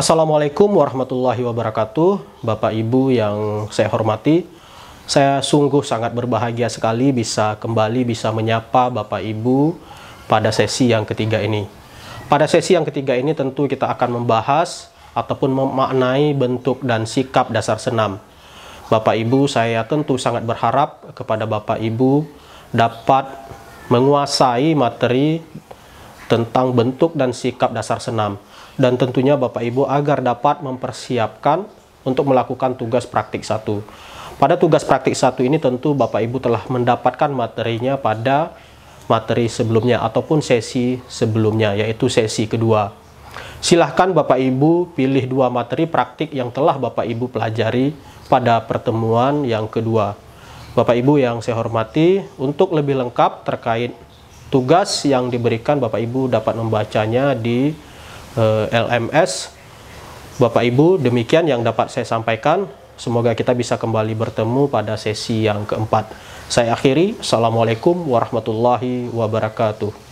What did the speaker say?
Assalamualaikum warahmatullahi wabarakatuh. Bapak Ibu yang saya hormati, saya sungguh sangat berbahagia sekali bisa menyapa Bapak Ibu pada sesi yang ketiga ini. Pada sesi yang ketiga ini tentu kita akan membahas ataupun memaknai bentuk dan sikap dasar senam. Bapak Ibu, saya tentu sangat berharap kepada Bapak Ibu dapat menguasai materi tentang bentuk dan sikap dasar senam. Dan tentunya Bapak Ibu agar dapat mempersiapkan untuk melakukan tugas praktik 1. Pada tugas praktik 1 ini tentu Bapak Ibu telah mendapatkan materinya pada materi sebelumnya ataupun sesi sebelumnya, yaitu sesi kedua. Silahkan Bapak Ibu pilih 2 materi praktik yang telah Bapak Ibu pelajari pada pertemuan yang kedua. Bapak Ibu yang saya hormati, untuk lebih lengkap terkait tugas yang diberikan, Bapak Ibu dapat membacanya di LMS. Bapak Ibu, demikian yang dapat saya sampaikan. Semoga kita bisa kembali bertemu pada sesi yang keempat. Saya akhiri. Assalamualaikum warahmatullahi wabarakatuh.